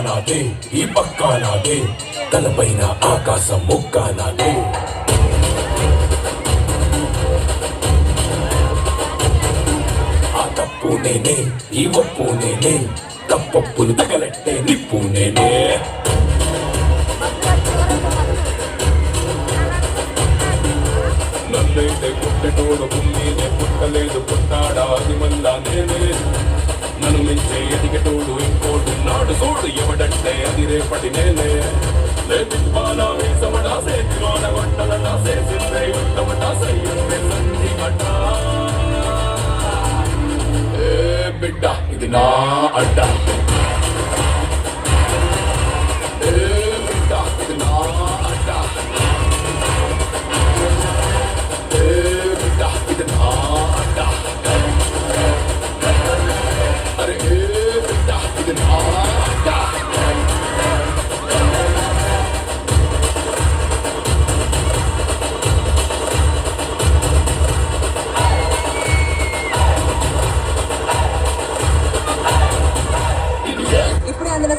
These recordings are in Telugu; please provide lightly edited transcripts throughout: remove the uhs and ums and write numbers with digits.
నాదే, ఈ పక్కా నాదే, తలపైన ఆకాశం ముక్క నాదే. ఆ తప్పు నేనే, ఈ ఒప్పు నేనే, తప్పప్పులు తగలట్టే నిప్పు నేనే. నన్నైతే పుట్టెటోడు భూమినే పుట్టలేదు, పుట్టాడా అది మళ్ళా నేనే. నన్ను మించే ఎదిగేటోడు ఇంకోడు నాడు చూడు, ఎవడంటే అది రేపటి నేనే. లేపిప్పాలా వేసమడా సేతిలోన వంటలడా సేసిందే ఉత్తమటా సయ్యందే సంధి గడ్డ. ఏ బిడ్డ ఇది నా అడ్డ, ఏ బిడ్డ ఇది నా అడ్డ, ఏ బిడ్డ ఇది నా అడ్డ. అరే ఏ బిడ్డ ఇది నా అడ్డ.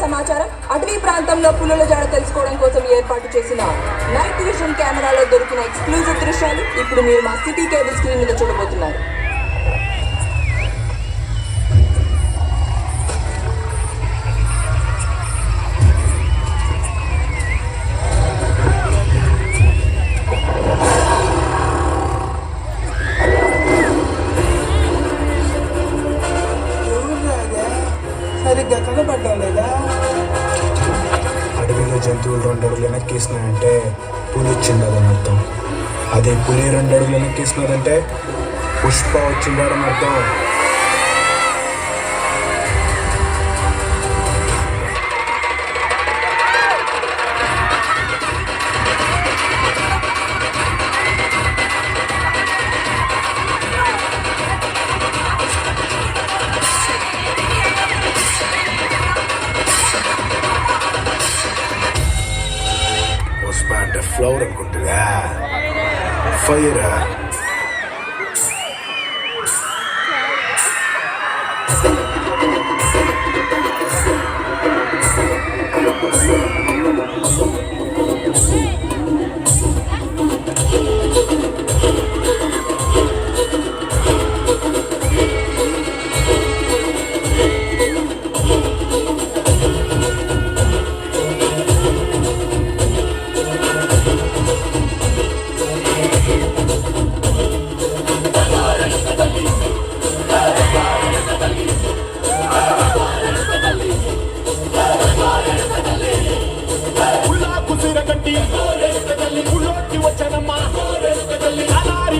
సమాచారం. అటవీ ప్రాంతంలో పులుల జాడ తెలుసుకోవడం కోసం ఏర్పాటు చేసిన నైట్ విజన్ కెమెరాలో దొరికిన ఎక్స్క్లూజివ్ దృశ్యాలు ఇప్పుడు మీరు మా సిటీ కేబుల్ స్క్రీన్ మీద చూడబోతున్నారు. అడవిలో జంతువులు 2 అడుగులు వెనక్కేసినాయంటే పులి వచ్చిండదని అర్థం. అదే పులి 2 అడుగులు వెనక్కేసినారంటే పుష్ప వచ్చిండని అర్థం. అంటే ఫ్లవర్ అనుకుంటుందా, ఫైర్.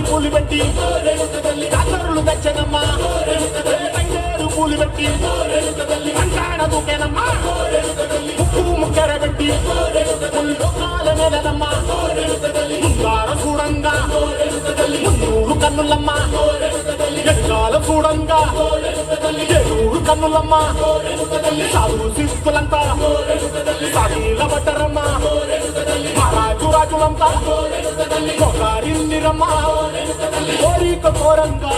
పూలు పెట్టి కాతరులు తెచ్చనమ్మా, తంగేరు పూలు పెట్టి అంటాడ దూకేనమ్మా, ముక్కు ముక్కెర పెట్టి ముల్లోకాల నెలనమ్మా, ముంగార చూడంగా మున్నూరు కన్నులమ్మా, ఎక్కాల చూడంగా ఏనూరు కన్నులమ్మా, సాధువు శిస్తులంతా సాధీల పట్టరమ్మా, మహారాజు రాజులంతా కొకారిల్లిరమ్మా, కోరిక కోరంగా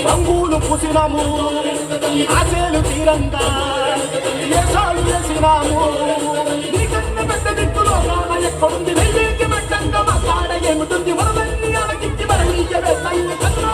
రంగులు పూసినాము, ఆశలు తీరంగా ఏసాలు వేసినాము, నీకన్నా పెద్ద దిక్కులో రామ ఎక్కడుంది, నైవేద్య పెట్టంగా మా కాడ ఏమిటుంది, మనలన్నీ అలకించి మరణీయ వేస్తాయి కన్నా